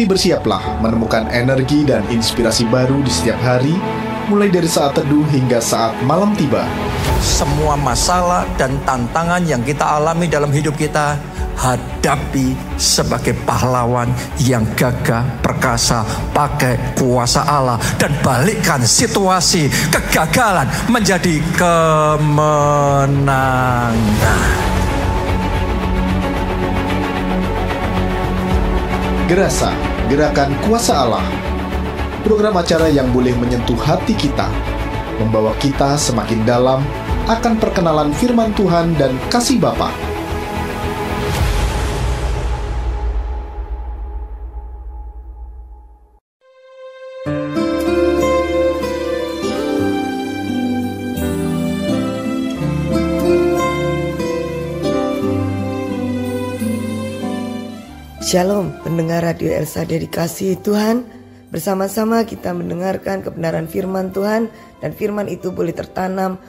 Kini bersiaplah menemukan energi dan inspirasi baru di setiap hari, mulai dari saat teduh hingga saat malam tiba. Semua masalah dan tantangan yang kita alami dalam hidup kita, hadapi sebagai pahlawan yang gagah perkasa pakai kuasa Allah, dan balikkan situasi kegagalan menjadi kemenangan. Gerasa, Gerakan Kuasa Allah. Program acara yang boleh menyentuh hati kita, membawa kita semakin dalam akan perkenalan firman Tuhan dan kasih Bapa. Shalom, pendengar Radio Elsa dikasihi Tuhan. Bersama-sama kita mendengarkan kebenaran firman Tuhan, dan firman itu boleh tertanam,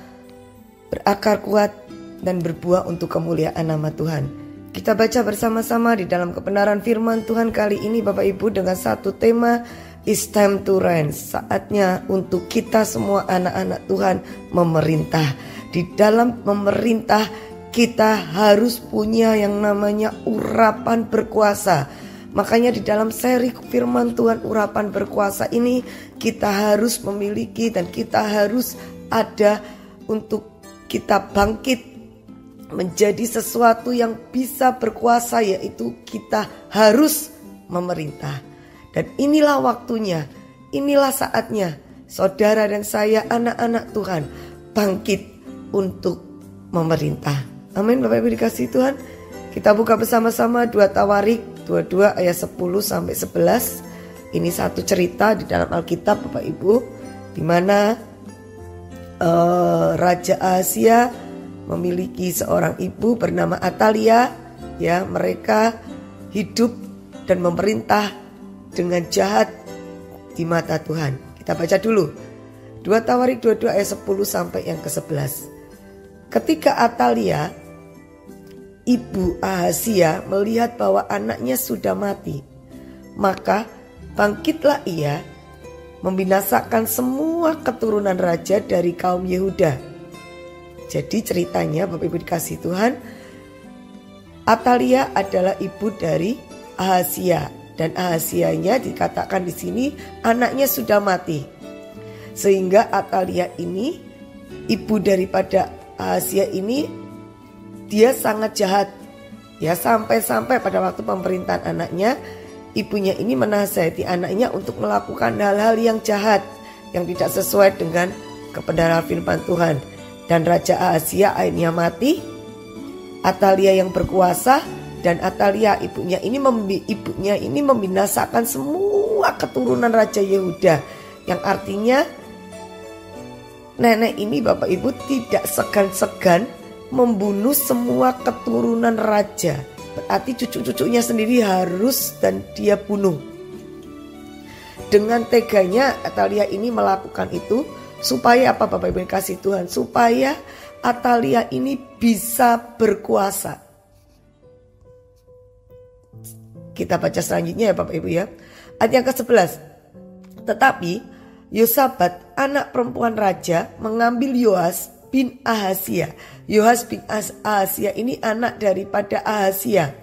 berakar kuat, dan berbuah untuk kemuliaan nama Tuhan. Kita baca bersama-sama di dalam kebenaran firman Tuhan kali ini Bapak Ibu dengan satu tema, It's time to reign. Saatnya untuk kita semua anak-anak Tuhan memerintah. Di dalam memerintah kita harus punya yang namanya urapan berkuasa. Makanya di dalam seri firman Tuhan urapan berkuasa ini kita harus memiliki dan kita harus ada untuk kita bangkit menjadi sesuatu yang bisa berkuasa, yaitu kita harus memerintah. Dan inilah waktunya, inilah saatnya saudara dan saya anak-anak Tuhan bangkit untuk memerintah. Amin. Bapak Ibu dikasihi Tuhan, kita buka bersama-sama 2 Tawarik 22 ayat 10 sampai 11. Ini satu cerita di dalam Alkitab Bapak Ibu, di mana Raja Ahazia memiliki seorang ibu bernama Atalia. Ya, mereka hidup dan memerintah dengan jahat di mata Tuhan. Kita baca dulu 2 Tawarik 22 ayat 10 sampai yang ke-11. Ketika Atalia, ibu Ahazia, melihat bahwa anaknya sudah mati, maka bangkitlah ia membinasakan semua keturunan raja dari kaum Yehuda. Jadi ceritanya Bapak Ibu dikasihi Tuhan, Atalia adalah ibu dari Ahazia, dan Ahazianya dikatakan di sini anaknya sudah mati. Sehingga Atalia ini, ibu daripada Ahazia ini, dia sangat jahat. Ya, sampai-sampai pada waktu pemerintahan anaknya, ibunya ini menasihati anaknya untuk melakukan hal-hal yang jahat, yang tidak sesuai dengan kebenaran firman Tuhan. Dan Raja Ahazia akhirnya mati. Atalia yang berkuasa, dan Atalia ibunya ini membinasakan semua keturunan Raja Yehuda. Yang artinya nenek ini Bapak Ibu tidak segan-segan membunuh semua keturunan raja. Berarti cucu-cucunya sendiri harus dan dia bunuh. Dengan teganya Atalia ini melakukan itu supaya apa Bapak Ibu kasih Tuhan? Supaya Atalia ini bisa berkuasa. Kita baca selanjutnya ya Bapak Ibu ya. Ayat yang ke-11. Tetapi Yosabat anak perempuan raja mengambil Yoas bin Ahazia. Yoas bin Ahazia ini anak daripada Ahazia.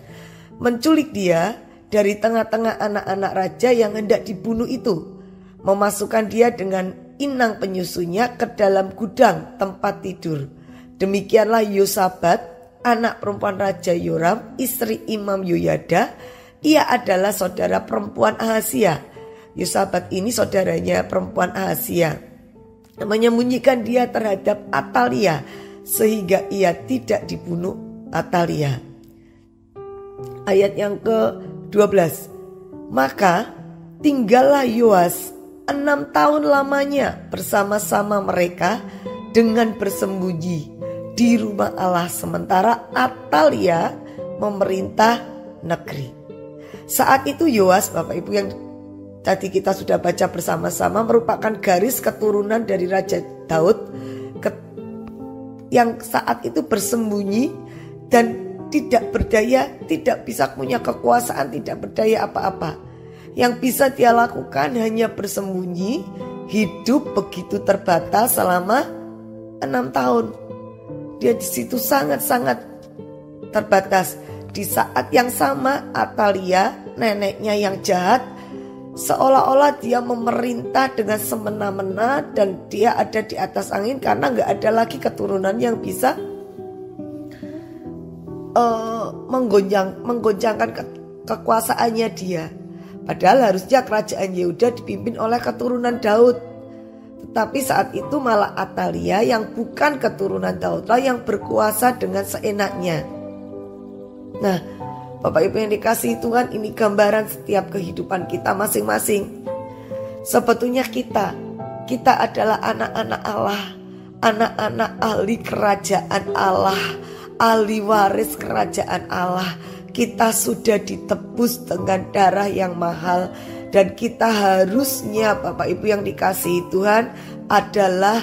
Menculik dia dari tengah-tengah anak-anak raja yang hendak dibunuh itu. Memasukkan dia dengan inang penyusunya ke dalam gudang tempat tidur. Demikianlah Yosabat anak perempuan Raja Yoram, istri Imam Yoyada. Ia adalah saudara perempuan Ahazia. Yosabat ini saudaranya perempuan Ahazia. Menyembunyikan dia terhadap Atalia sehingga ia tidak dibunuh Atalia. Ayat yang ke-12. Maka tinggallah Yoas 6 tahun lamanya bersama-sama mereka dengan bersembunyi di rumah Allah, sementara Atalia memerintah negeri. Saat itu Yoas, Bapak Ibu, yang tadi kita sudah baca bersama-sama, merupakan garis keturunan dari Raja Daud yang saat itu bersembunyi dan tidak berdaya, tidak bisa punya kekuasaan, tidak berdaya apa-apa. Yang bisa dia lakukan hanya bersembunyi, hidup begitu terbatas selama 6 tahun. Dia di situ sangat-sangat terbatas. Di saat yang sama Atalia, neneknya yang jahat, seolah-olah dia memerintah dengan semena-mena dan dia ada di atas angin karena gak ada lagi keturunan yang bisa menggoncangkan kekuasaannya dia. Padahal harusnya kerajaan Yehuda dipimpin oleh keturunan Daud. Tetapi saat itu malah Atalia yang bukan keturunan Daudlah yang berkuasa dengan seenaknya. Nah, Bapak Ibu yang dikasihi Tuhan, ini gambaran setiap kehidupan kita masing-masing. Sebetulnya kita adalah anak-anak Allah, anak-anak ahli kerajaan Allah, ahli waris kerajaan Allah. Kita sudah ditebus dengan darah yang mahal. Dan kita harusnya, Bapak Ibu yang dikasihi Tuhan, adalah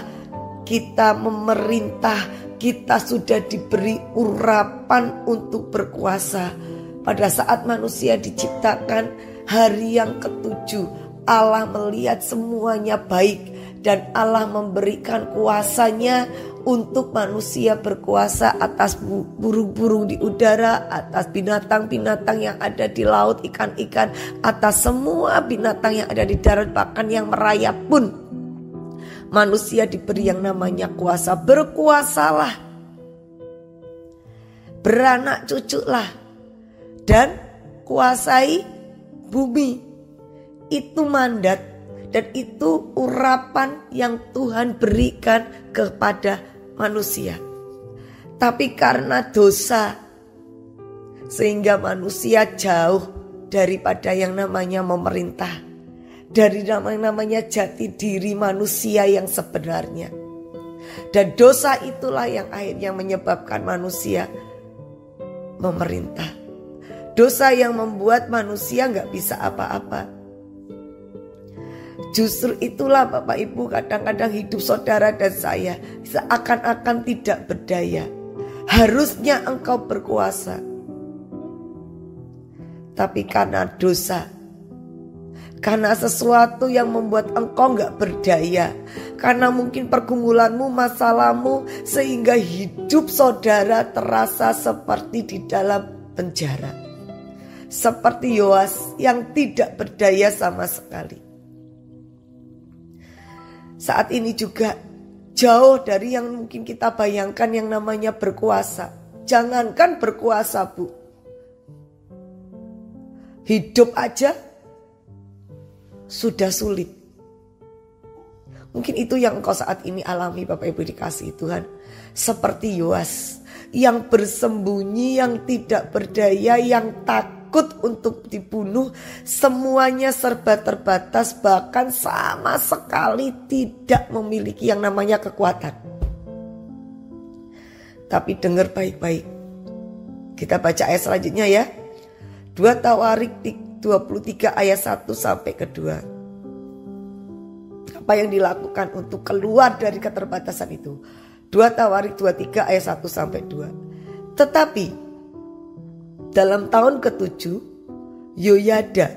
kita memerintah. Kita sudah diberi urapan untuk berkuasa. Pada saat manusia diciptakan hari yang ke-7, Allah melihat semuanya baik. Dan Allah memberikan kuasanya untuk manusia berkuasa atas burung-burung di udara, atas binatang-binatang yang ada di laut, ikan-ikan, atas semua binatang yang ada di darat, bahkan yang merayap pun. Manusia diberi yang namanya kuasa. Berkuasalah, beranak cuculah, dan kuasai bumi. Itu mandat. Dan itu urapan yang Tuhan berikan kepada manusia. Tapi karena dosa, sehingga manusia jauh daripada yang namanya memerintah. Dari namanya jati diri manusia yang sebenarnya. Dan dosa itulah yang akhirnya menyebabkan manusia memerintah. Dosa yang membuat manusia gak bisa apa-apa. Justru itulah Bapak Ibu, kadang-kadang hidup saudara dan saya seakan-akan tidak berdaya. Harusnya engkau berkuasa, tapi karena dosa, karena sesuatu yang membuat engkau gak berdaya, karena mungkin pergumulanmu, masalahmu, sehingga hidup saudara terasa seperti di dalam penjara. Seperti Yoas yang tidak berdaya sama sekali. Saat ini juga jauh dari yang mungkin kita bayangkan yang namanya berkuasa. Jangankan berkuasa, Bu. Hidup aja sudah sulit. Mungkin itu yang engkau saat ini alami, Bapak Ibu dikasihi Tuhan. Seperti Yoas yang bersembunyi, yang tidak berdaya, yang takut untuk dibunuh. Semuanya serba terbatas, bahkan sama sekali tidak memiliki yang namanya kekuatan. Tapi dengar baik-baik. Kita baca ayat selanjutnya ya. 2 Tawarik 23 ayat 1 sampai ke 2. Apa yang dilakukan untuk keluar dari keterbatasan itu? 2 Tawarik 23 ayat 1 sampai 2. Tetapi dalam tahun ke-7, Yoyada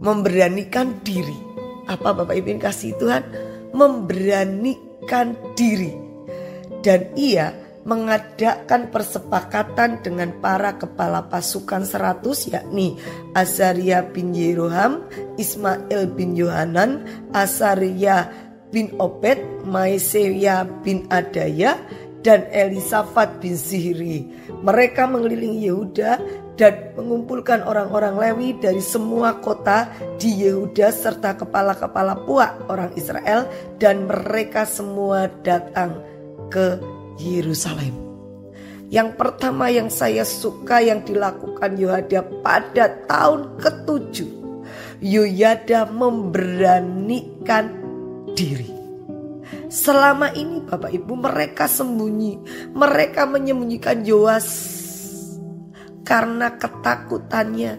memberanikan diri. Apa Bapak Ibu yang kasih Tuhan? Memberanikan diri. Dan ia mengadakan persepakatan dengan para kepala pasukan 100, yakni Azaria bin Yeroham, Ismail bin Yohanan, Asaria bin Obed, Maeseya bin Adaya, dan Elisafat bin Zihri. Mereka mengelilingi Yehuda dan mengumpulkan orang-orang Lewi dari semua kota di Yehuda serta kepala-kepala puak orang Israel, dan mereka semua datang ke Yerusalem. Yang pertama yang saya suka yang dilakukan Yoyada pada tahun ke-7, Yoyada memberanikan diri. Selama ini Bapak Ibu mereka sembunyi. Mereka menyembunyikan Yoas karena ketakutannya.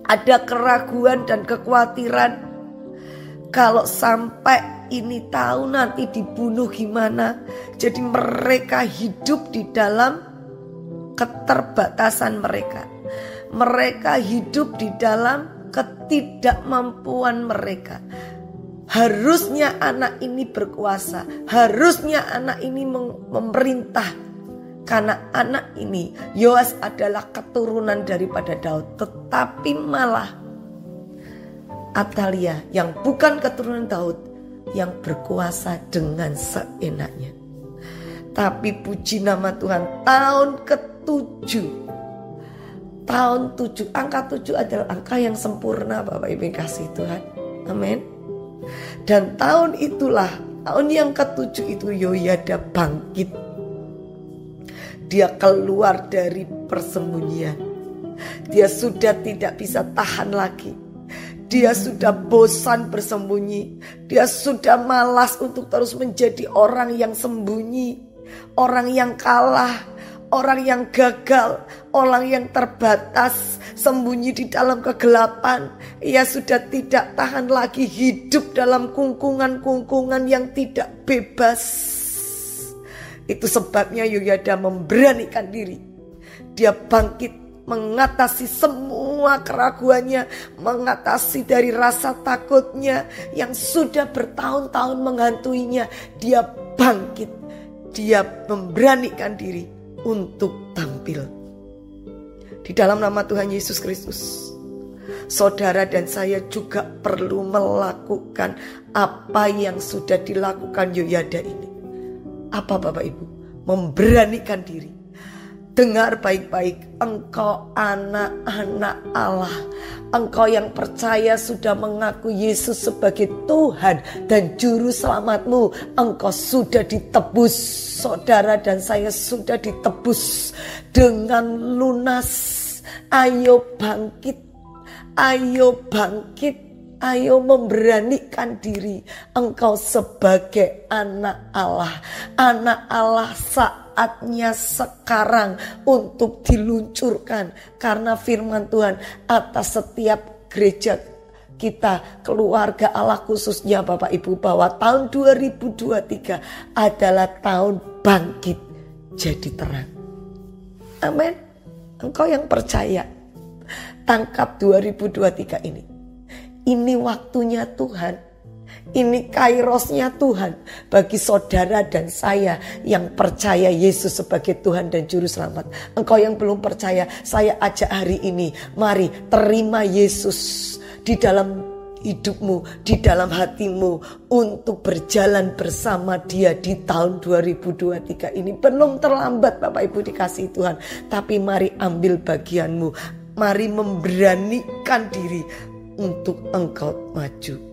Ada keraguan dan kekhawatiran. Kalau sampai ini tahu nanti dibunuh gimana. Jadi mereka hidup di dalam keterbatasan mereka. Mereka hidup di dalam ketidakmampuan mereka. Harusnya anak ini berkuasa, harusnya anak ini memerintah. Karena anak ini, Yoas adalah keturunan daripada Daud. Tetapi malah Atalia yang bukan keturunan Daud yang berkuasa dengan seenaknya. Tapi puji nama Tuhan, tahun ke-7. Tahun 7, angka 7 adalah angka yang sempurna Bapak Ibu kasih Tuhan. Amin. Dan tahun itulah, tahun yang ke-7 itu Yoyada bangkit. Dia keluar dari persembunyian. Dia sudah tidak bisa tahan lagi. Dia sudah bosan bersembunyi. Dia sudah malas untuk terus menjadi orang yang sembunyi, orang yang kalah, orang yang gagal, orang yang terbatas, sembunyi di dalam kegelapan. Ia sudah tidak tahan lagi hidup dalam kungkungan-kungkungan yang tidak bebas. Itu sebabnya Yoyada memberanikan diri. Dia bangkit mengatasi semua keraguannya, mengatasi dari rasa takutnya yang sudah bertahun-tahun menghantuinya. Dia bangkit, dia memberanikan diri untuk tampil. Di dalam nama Tuhan Yesus Kristus, saudara dan saya juga perlu melakukan apa yang sudah dilakukan Yoyada ini. Apa Bapak Ibu? Memberanikan diri. Dengar baik-baik, engkau anak-anak Allah. Engkau yang percaya sudah mengaku Yesus sebagai Tuhan dan Juru Selamatmu. Engkau sudah ditebus, saudara dan saya sudah ditebus dengan lunas. Ayo bangkit, ayo bangkit. Ayo memberanikan diri. Engkau sebagai anak Allah. Anak Allah saatnya sekarang untuk diluncurkan. Karena firman Tuhan atas setiap gereja kita, keluarga Allah khususnya Bapak Ibu, bahwa tahun 2023 adalah tahun bangkit jadi terang. Amin. Engkau yang percaya, tangkap 2023 ini. Ini waktunya Tuhan. Ini kairosnya Tuhan bagi saudara dan saya yang percaya Yesus sebagai Tuhan dan Juru Selamat. Engkau yang belum percaya, saya ajak hari ini, mari terima Yesus di dalam hidupmu, di dalam hatimu, untuk berjalan bersama Dia di tahun 2023 ini. Belum terlambat Bapak Ibu dikasihi Tuhan, tapi mari ambil bagianmu. Mari memberanikan diri untuk engkau maju.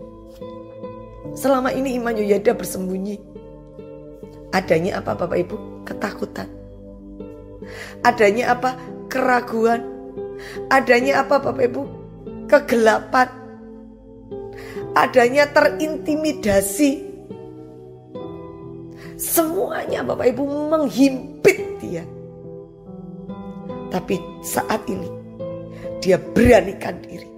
Selama ini iman Yoyada bersembunyi. Adanya apa Bapak Ibu? Ketakutan. Adanya apa? Keraguan. Adanya apa Bapak Ibu? Kegelapan. Adanya terintimidasi. Semuanya Bapak Ibu menghimpit dia. Tapi saat ini dia beranikan diri.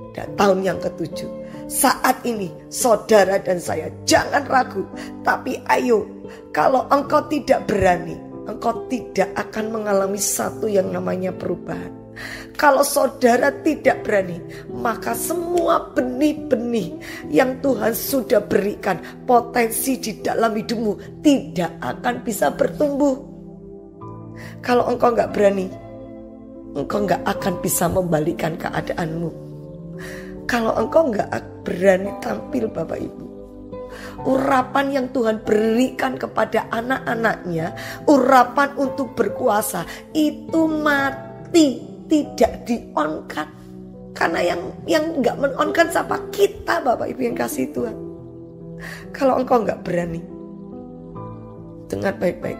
Dan tahun yang ke-7, saat ini saudara dan saya jangan ragu. Tapi ayo, kalau engkau tidak berani, engkau tidak akan mengalami satu yang namanya perubahan. Kalau saudara tidak berani, maka semua benih-benih yang Tuhan sudah berikan, potensi di dalam hidupmu tidak akan bisa bertumbuh. Kalau engkau gak berani, engkau gak akan bisa membalikkan keadaanmu. Kalau engkau gak berani tampil Bapak Ibu, urapan yang Tuhan berikan kepada anak-anaknya, urapan untuk berkuasa, itu mati, tidak di-on-kan. Karena yang gak men-on-kan siapa? Kita Bapak Ibu yang kasih Tuhan. Kalau engkau gak berani, dengar baik-baik,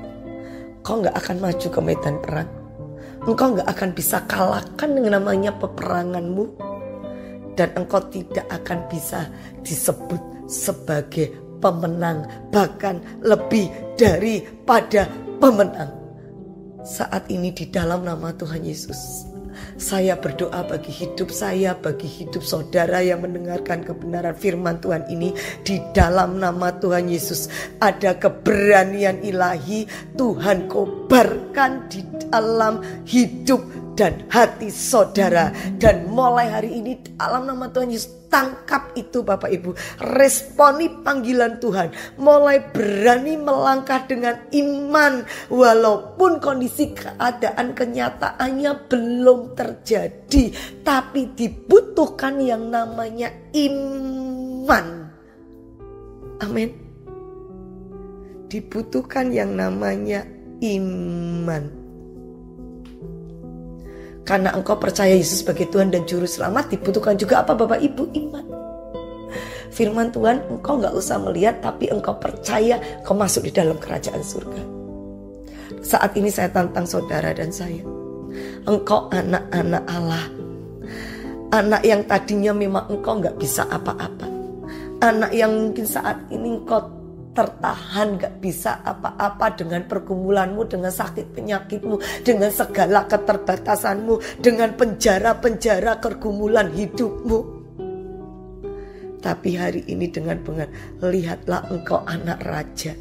engkau gak akan maju ke medan perang. Engkau gak akan bisa kalahkan dengan namanya peperanganmu. Dan engkau tidak akan bisa disebut sebagai pemenang, bahkan lebih daripada pemenang. Saat ini di dalam nama Tuhan Yesus, saya berdoa bagi hidup saya, bagi hidup saudara yang mendengarkan kebenaran firman Tuhan ini. Di dalam nama Tuhan Yesus ada keberanian ilahi Tuhan kobarkan di dalam hidup dan hati saudara. Dan mulai hari ini dalam nama Tuhan Yesus, tangkap itu Bapak Ibu. Responi panggilan Tuhan. Mulai berani melangkah dengan iman. Walaupun kondisi keadaan kenyataannya belum terjadi. Tapi dibutuhkan yang namanya iman. Amin. Dibutuhkan yang namanya iman. Karena engkau percaya Yesus sebagai Tuhan dan Juru Selamat, dibutuhkan juga apa Bapak Ibu? Iman. Firman Tuhan, engkau gak usah melihat, tapi engkau percaya, engkau masuk di dalam kerajaan surga. Saat ini saya tantang saudara dan saya. Engkau anak-anak Allah. Anak yang tadinya memang engkau gak bisa apa-apa. Anak yang mungkin saat ini engkau tertahan, gak bisa apa-apa dengan pergumulanmu, dengan sakit penyakitmu, dengan segala keterbatasanmu, dengan penjara-penjara pergumulan hidupmu. Tapi hari ini dengan lihatlah engkau anak raja.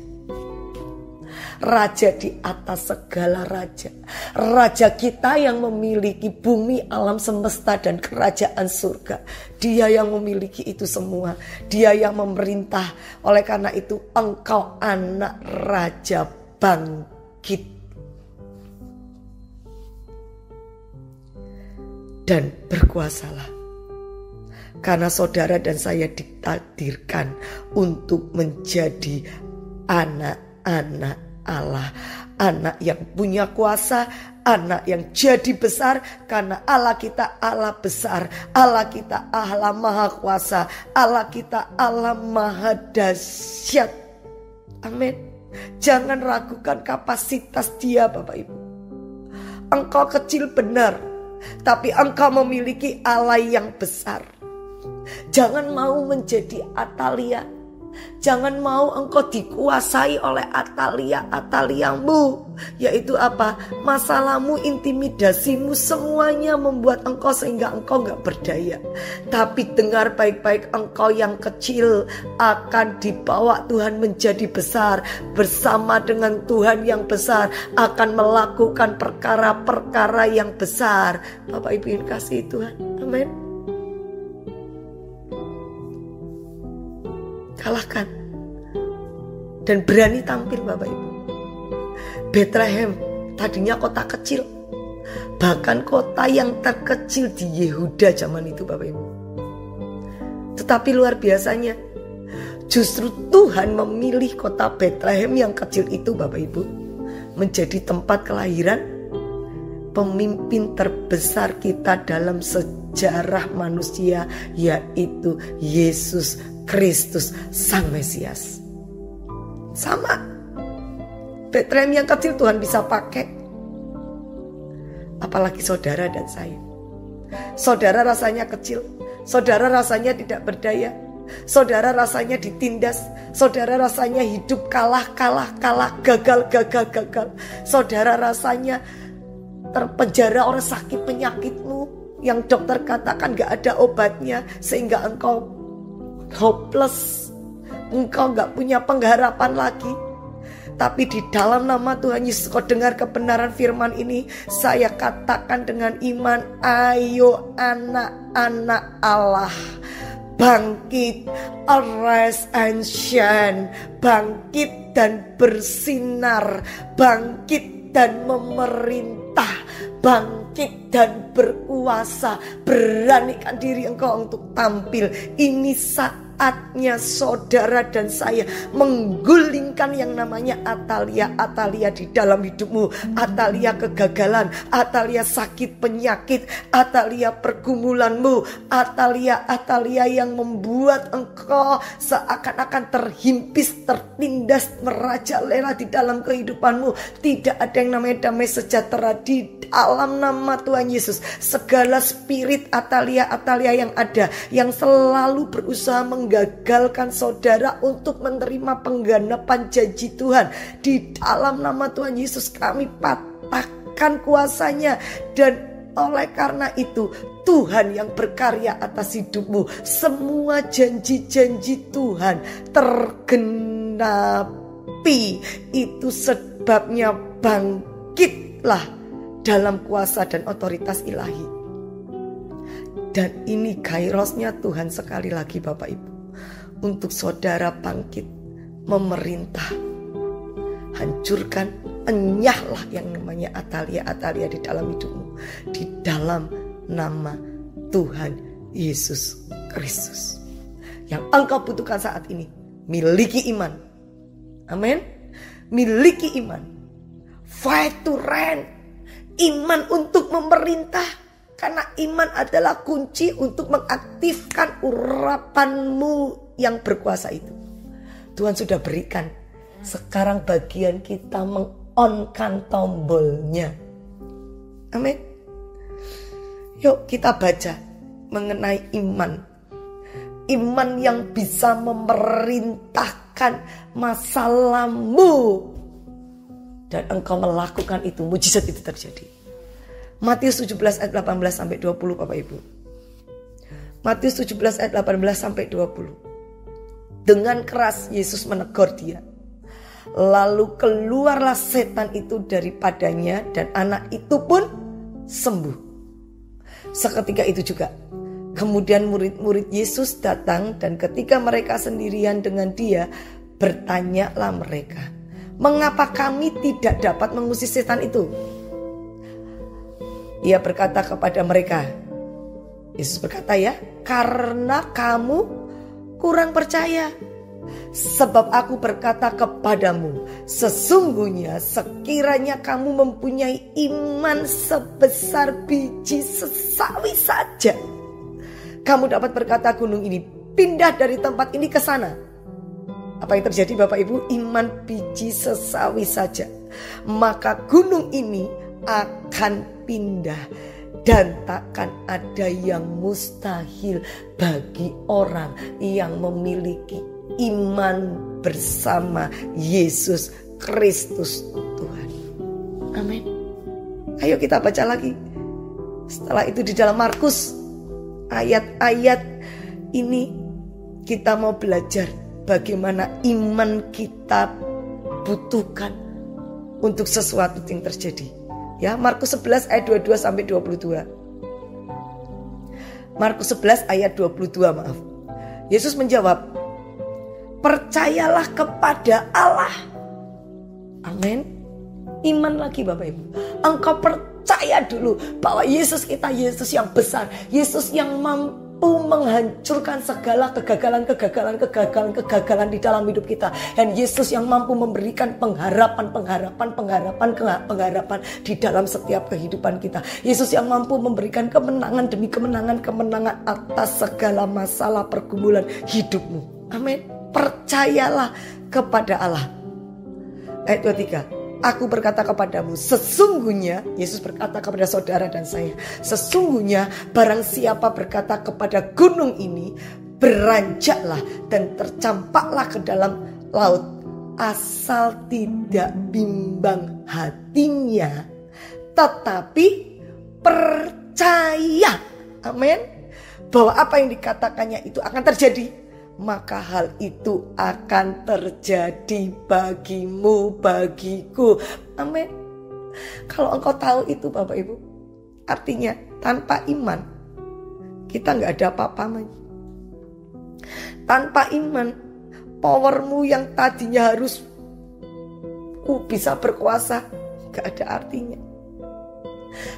Raja di atas segala raja. Raja kita yang memiliki bumi, alam semesta dan kerajaan surga. Dia yang memiliki itu semua. Dia yang memerintah. Oleh karena itu engkau anak raja, bangkit. Dan berkuasalah. Karena saudara dan saya ditakdirkan untuk menjadi anak-anak Allah, anak yang punya kuasa, anak yang jadi besar, karena Allah kita Allah besar, Allah kita Allah maha kuasa, Allah kita Allah maha dahsyat. Amin. Jangan ragukan kapasitas Dia Bapak Ibu. Engkau kecil benar, tapi engkau memiliki Allah yang besar. Jangan mau menjadi Atalia. Jangan mau engkau dikuasai oleh Ataliamu. Yaitu apa? Masalahmu, intimidasimu, semuanya membuat engkau sehingga engkau gak berdaya. Tapi dengar baik-baik, engkau yang kecil akan dibawa Tuhan menjadi besar. Bersama dengan Tuhan yang besar akan melakukan perkara-perkara yang besar. Bapak Ibu yang kasih Tuhan. Amin. Kalahkan dan berani tampil Bapak Ibu. Bethlehem tadinya kota kecil, bahkan kota yang terkecil di Yehuda zaman itu Bapak Ibu. Tetapi luar biasanya, justru Tuhan memilih kota Bethlehem yang kecil itu Bapak Ibu menjadi tempat kelahiran pemimpin terbesar kita dalam sejarah manusia, yaitu Yesus Kristus Sang Mesias. Sama, Bethlehem yang kecil Tuhan bisa pakai. Apalagi saudara dan saya. Saudara rasanya kecil, saudara rasanya tidak berdaya, saudara rasanya ditindas, saudara rasanya hidup kalah, gagal. Saudara rasanya terpenjara oleh sakit penyakitmu yang dokter katakan gak ada obatnya, sehingga engkau hopeless, engkau gak punya pengharapan lagi. Tapi di dalam nama Tuhan Yesus, kau dengar kebenaran firman ini, saya katakan dengan iman, ayo anak-anak Allah, bangkit, arise and shine, bangkit dan bersinar, bangkit dan memerintah, bangkit dan berkuasa. Beranikan diri engkau untuk tampil. Ini saatnya saudara dan saya menggulingkan yang namanya Atalia di dalam hidupmu. Atalia kegagalan, Atalia sakit penyakit, Atalia pergumulanmu, Atalia yang membuat engkau seakan-akan terhimpis, tertindas, merajalela di dalam kehidupanmu. Tidak ada yang namanya damai sejahtera di dalam nama Tuhan Yesus. Segala spirit Atalia yang ada, yang selalu berusaha menggagalkan saudara untuk menerima penggenapan janji Tuhan, di dalam nama Tuhan Yesus kami patahkan kuasanya. Dan oleh karena itu Tuhan yang berkarya atas hidupmu. Semua janji-janji Tuhan tergenapi. Itu sebabnya bangkitlah dalam kuasa dan otoritas ilahi. Dan ini kairosnya Tuhan sekali lagi Bapak Ibu, untuk saudara bangkit memerintah, hancurkan, enyahlah yang namanya Atalia di dalam hidupmu, di dalam nama Tuhan Yesus Kristus. Yang engkau butuhkan saat ini, miliki iman. Amin. Miliki iman. Fight to reign. Iman untuk memerintah. Karena iman adalah kunci untuk mengaktifkan urapanmu yang berkuasa itu. Tuhan sudah berikan. Sekarang bagian kita meng-on-kan tombolnya. Amin. Yuk kita baca mengenai iman. Iman yang bisa memerintahkan masalahmu. Dan engkau melakukan itu, mujizat itu terjadi. Matius 17 ayat 18 sampai 20 Bapak Ibu. Matius 17 ayat 18 sampai 20. Dengan keras Yesus menegur dia. Lalu keluarlah setan itu daripadanya dan anak itu pun sembuh. Seketika itu juga kemudian murid-murid Yesus datang, dan ketika mereka sendirian dengan dia, bertanyalah mereka, mengapa kami tidak dapat mengusir setan itu? Ia berkata kepada mereka, Yesus berkata karena kamu kurang percaya. Sebab aku berkata kepadamu, sesungguhnya sekiranya kamu mempunyai iman sebesar biji sesawi saja, kamu dapat berkata gunung ini, pindah dari tempat ini ke sana. Apa yang terjadi Bapak Ibu? Iman biji sesawi saja. Maka gunung ini akan pindah. Dan takkan ada yang mustahil bagi orang yang memiliki iman bersama Yesus Kristus Tuhan. Amin. Ayo kita baca lagi. Setelah itu di dalam Markus, ayat-ayat ini kita mau belajar bagaimana iman kita butuhkan untuk sesuatu yang terjadi. Ya, Markus 11 ayat 22 sampai 22. Markus 11 ayat 22, maaf. Yesus menjawab, percayalah kepada Allah. Amin. Iman lagi Bapak Ibu. Engkau percaya dulu bahwa Yesus kita Yesus yang besar, Yesus yang mampu menghancurkan segala kegagalan di dalam hidup kita. Dan Yesus yang mampu memberikan pengharapan di dalam setiap kehidupan kita. Yesus yang mampu memberikan kemenangan demi kemenangan atas segala masalah pergumulan hidupmu. Amin. Percayalah kepada Allah. Ayat 23. Aku berkata kepadamu, sesungguhnya, Yesus berkata kepada saudara dan saya, sesungguhnya barang siapa berkata kepada gunung ini, beranjaklah dan tercampaklah ke dalam laut, asal tidak bimbang hatinya, tetapi percaya, amin, bahwa apa yang dikatakannya itu akan terjadi, maka hal itu akan terjadi bagimu, bagiku. Amin. Kalau engkau tahu itu Bapak Ibu, artinya tanpa iman kita gak ada apa-apa. Tanpa iman, powermu yang tadinya harus bisa berkuasa gak ada artinya.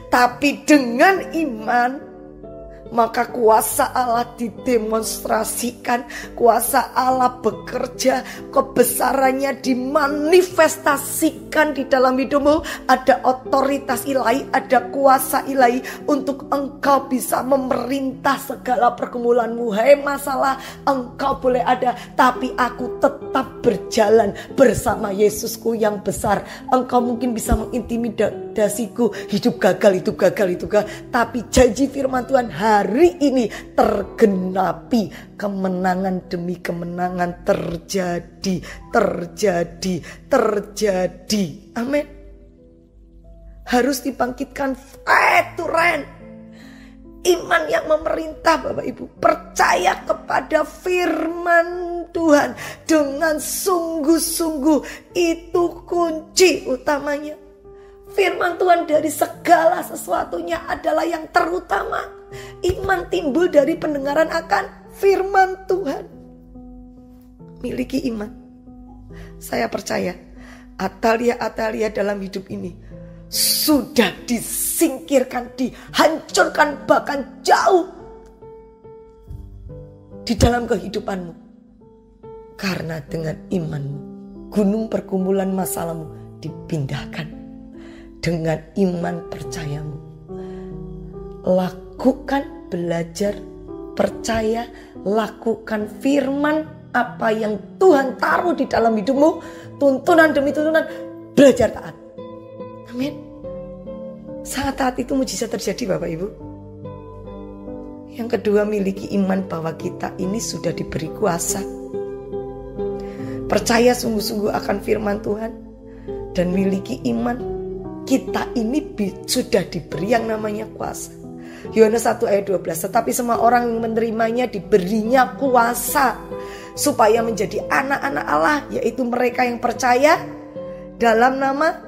Tapi dengan iman, maka kuasa Allah didemonstrasikan, kuasa Allah bekerja, kebesarannya dimanifestasikan di dalam hidupmu. Ada otoritas ilahi, ada kuasa ilahi untuk engkau bisa memerintah segala pergumulanmu. Hei masalah, engkau boleh ada, tapi aku tetap berjalan bersama Yesusku yang besar. Engkau mungkin bisa mengintimidasiku, hidup gagal, itu gagal, itu gagal. Tapi janji firman Tuhan hari ini tergenapi, kemenangan demi kemenangan terjadi. Amin. Harus dibangkitkan fight to reign. Iman yang memerintah Bapak Ibu. Percaya kepada firman Tuhan dengan sungguh-sungguh. Itu kunci utamanya. Firman Tuhan dari segala sesuatunya adalah yang terutama. Iman timbul dari pendengaran akan firman Tuhan. Miliki iman. Saya percaya Atalia-Atalia dalam hidup ini sudah disingkirkan, dihancurkan, bahkan jauh di dalam kehidupanmu. Karena dengan imanmu, gunung pergumulan masalahmu dipindahkan. Dengan iman percayamu, lakukan, belajar, percaya, lakukan firman apa yang Tuhan taruh di dalam hidupmu, tuntunan demi tuntunan, belajar taat. Amin. Saat taat itu mujizat terjadi, Bapak Ibu. Yang kedua, miliki iman bahwa kita ini sudah diberi kuasa. Percaya sungguh-sungguh akan firman Tuhan dan miliki iman, kita ini sudah diberi yang namanya kuasa. Yohanes 1 ayat 12, tetapi semua orang yang menerimanya diberinya kuasa supaya menjadi anak-anak Allah, yaitu mereka yang percaya dalam nama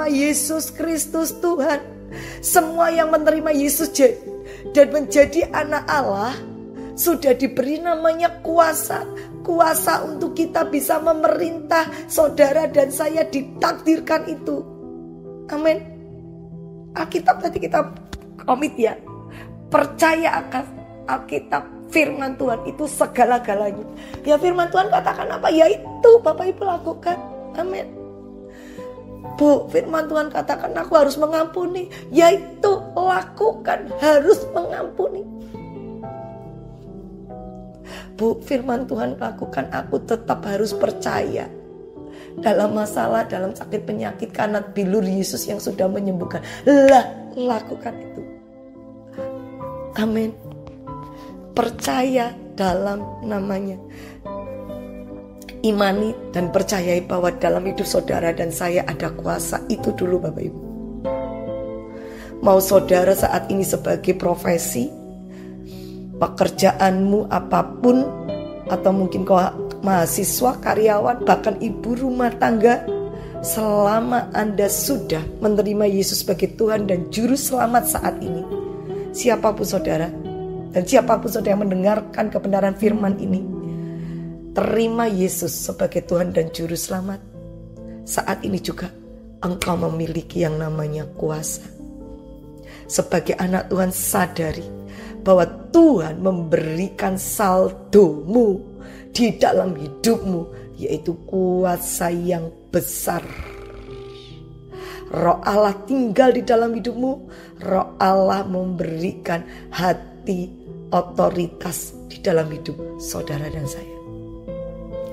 Yesus Kristus Tuhan. Semua yang menerima Yesus dan menjadi anak Allah sudah diberi namanya kuasa. Kuasa untuk kita bisa memerintah. Saudara dan saya ditakdirkan itu. Amin. Alkitab tadi kita komit ya. Percaya akan Alkitab, firman Tuhan itu segala-galanya. Ya firman Tuhan katakan apa? Ya itu Bapak Ibu lakukan. Amin. Bu, firman Tuhan katakan aku harus mengampuni. Ya itu lakukan, harus mengampuni. Bu, firman Tuhan lakukan, aku tetap harus percaya. Dalam masalah, dalam sakit penyakit, karena bilur Yesus yang sudah menyembuhkan. Lakukan itu. Amin. Percaya dalam namanya. Imani dan percayai bahwa dalam hidup saudara dan saya ada kuasa. Itu dulu Bapak Ibu. Mau saudara saat ini sebagai profesi, pekerjaanmu apapun, atau mungkin kau mahasiswa, karyawan, bahkan ibu rumah tangga, selama Anda sudah menerima Yesus sebagai Tuhan dan Juru Selamat saat ini, siapapun saudara dan siapapun saudara yang mendengarkan kebenaran firman ini, terima Yesus sebagai Tuhan dan Juru Selamat. Saat ini juga engkau memiliki yang namanya kuasa. Sebagai anak Tuhan, sadari bahwa Tuhan memberikan saldomu di dalam hidupmu, yaitu kuasa yang besar. Roh Allah tinggal di dalam hidupmu. Roh Allah memberikan hati otoritas di dalam hidup saudara dan saya.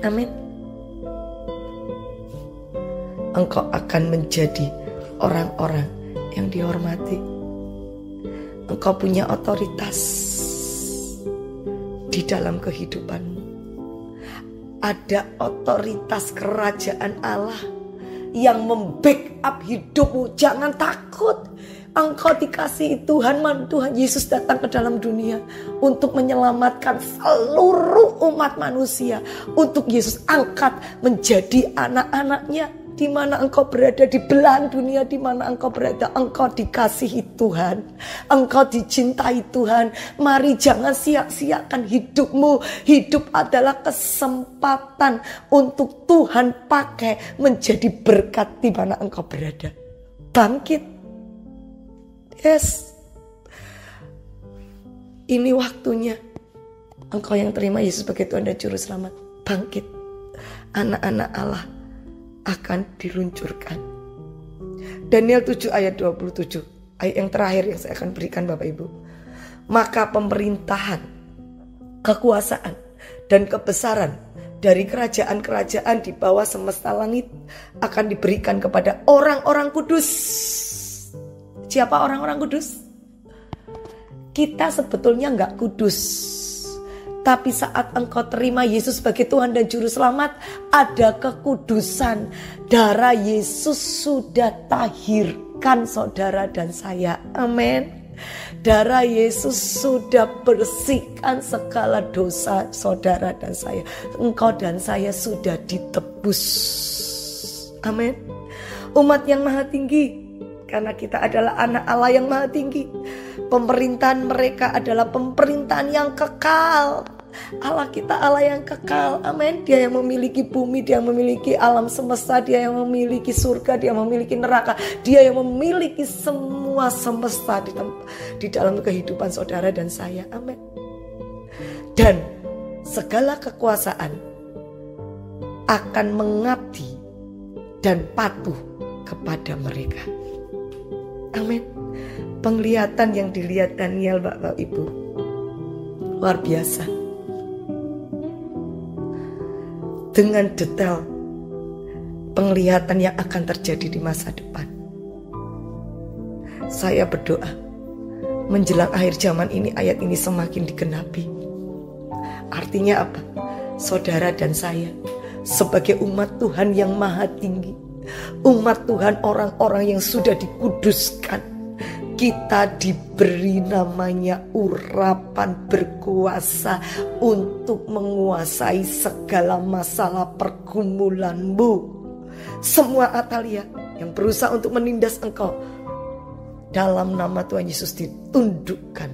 Amin. Engkau akan menjadi orang-orang yang dihormati. Engkau punya otoritas di dalam kehidupanmu. Ada otoritas kerajaan Allah yang membackup hidupmu. Jangan takut. Engkau dikasihi Tuhan. Tuhan Yesus datang ke dalam dunia untuk menyelamatkan seluruh umat manusia. Untuk Yesus angkat menjadi anak-anaknya. Di mana engkau berada, di belahan dunia di mana engkau berada, engkau dikasihi Tuhan. Engkau dicintai Tuhan. Mari jangan sia-siakan hidupmu. Hidup adalah kesempatan untuk Tuhan pakai menjadi berkat di mana engkau berada. Bangkit. Yes. Ini waktunya. Engkau yang terima Yesus sebagai Tuhan dan Juru Selamat, bangkit. Anak-anak Allah akan diluncurkan. Daniel 7 ayat 27, ayat yang terakhir yang saya akan berikan Bapak Ibu. Maka pemerintahan, kekuasaan dan kebesaran dari kerajaan-kerajaan di bawah semesta langit akan diberikan kepada orang-orang kudus. Siapa orang-orang kudus? Kita sebetulnya enggak kudus. Tapi saat engkau terima Yesus sebagai Tuhan dan Juru Selamat, ada kekudusan. Darah Yesus sudah tahirkan saudara dan saya. Amin. Darah Yesus sudah bersihkan segala dosa saudara dan saya. Engkau dan saya sudah ditebus. Amin. Umat yang maha tinggi, karena kita adalah anak Allah yang maha tinggi. Pemerintahan mereka adalah pemerintahan yang kekal. Allah kita Allah yang kekal. Amin. Dia yang memiliki bumi, dia yang memiliki alam semesta, dia yang memiliki surga, dia yang memiliki neraka, dia yang memiliki semua semesta di dalam kehidupan saudara dan saya. Amin. Dan segala kekuasaan akan mengabdi dan patuh kepada mereka. Amin. Penglihatan yang dilihat Daniel, Bapak Ibu, luar biasa. Dengan detail penglihatan yang akan terjadi di masa depan. Saya berdoa menjelang akhir zaman ini ayat ini semakin digenapi. Artinya apa? Saudara dan saya sebagai umat Tuhan yang maha tinggi, umat Tuhan orang-orang yang sudah dikuduskan, kita diberi namanya urapan berkuasa untuk menguasai segala masalah pergumulanmu. Semua Atalia yang berusaha untuk menindas engkau, dalam nama Tuhan Yesus ditundukkan,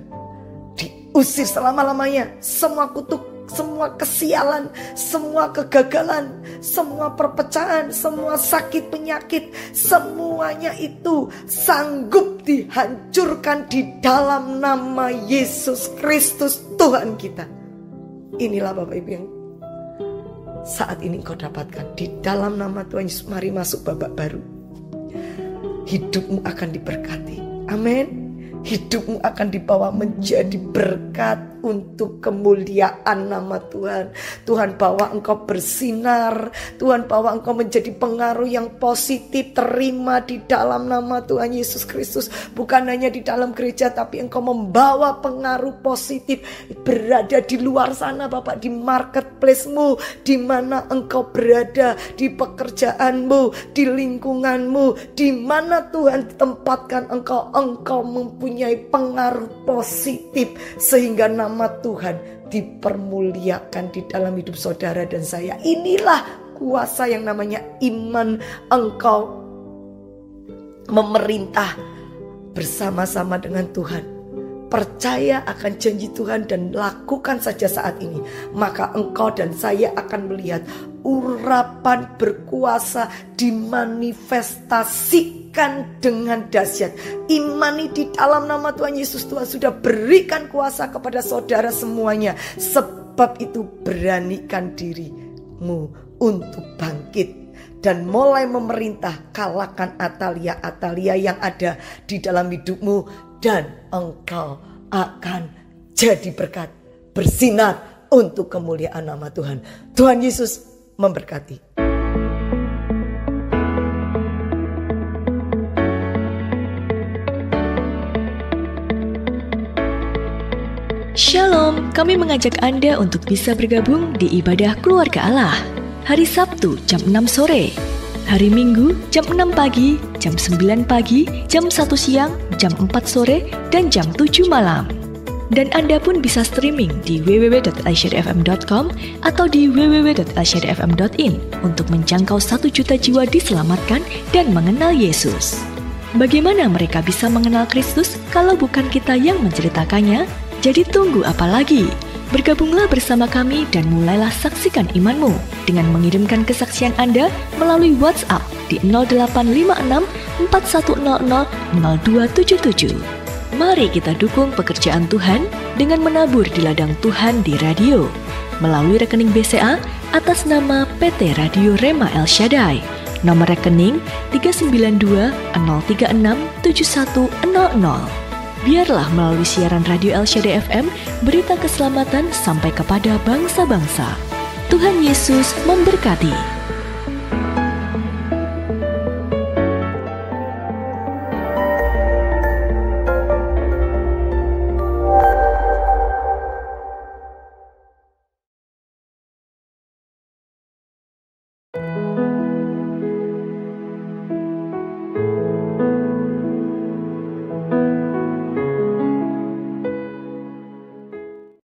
diusir selama-lamanya. Semua kutuk, semua kesialan, semua kegagalan, semua perpecahan, semua sakit penyakit, semuanya itu sanggup dihancurkan di dalam nama Yesus Kristus Tuhan kita. Inilah Bapak Ibu yang saat ini kau dapatkan di dalam nama Tuhan Yesus. Mari masuk babak baru. Hidupmu akan diberkati. Amin. Hidupmu akan dibawa menjadi berkat untuk kemuliaan nama Tuhan. Tuhan bawa engkau bersinar. Tuhan bawa engkau menjadi pengaruh yang positif. Terima di dalam nama Tuhan Yesus Kristus. Bukan hanya di dalam gereja, tapi engkau membawa pengaruh positif. Berada di luar sana Bapak, di marketplace-mu, di mana engkau berada, di pekerjaanmu, di lingkunganmu, di mana Tuhan tempatkan engkau mempunyai pengaruh positif, sehingga nama Tuhan dipermuliakan di dalam hidup saudara dan saya. Inilah kuasa yang namanya iman. Engkau memerintah bersama-sama dengan Tuhan, percaya akan janji Tuhan dan lakukan saja saat ini, maka engkau dan saya akan melihat urapan berkuasa dimanifestasikan dengan dahsyat. Imani di dalam nama Tuhan Yesus. Tuhan sudah berikan kuasa kepada saudara semuanya. Sebab itu beranikan dirimu untuk bangkit dan mulai memerintah. Kalahkan Atalia yang ada di dalam hidupmu, dan engkau akan jadi berkat, bersinar untuk kemuliaan nama Tuhan. Tuhan Yesus memberkati. Shalom, kami mengajak Anda untuk bisa bergabung di ibadah keluarga Allah. Hari Sabtu jam 6 sore, hari Minggu jam 6 pagi, jam 9 pagi, jam 1 siang, jam 4 sore, dan jam 7 malam. Dan Anda pun bisa streaming di www.alsyadfm.com atau di www.alsyadfm.in untuk menjangkau 1 juta jiwa diselamatkan dan mengenal Yesus. Bagaimana mereka bisa mengenal Kristus kalau bukan kita yang menceritakannya? Jadi tunggu apa lagi? Bergabunglah bersama kami dan mulailah saksikan imanmu dengan mengirimkan kesaksian Anda melalui WhatsApp di 0856 4100 0277. Mari kita dukung pekerjaan Tuhan dengan menabur di ladang Tuhan di radio melalui rekening BCA atas nama PT Radio Rema El Shaddai. Nomor rekening 392 036 7100. Biarlah melalui siaran radio El Shaddai FM, berita keselamatan sampai kepada bangsa-bangsa. Tuhan Yesus memberkati.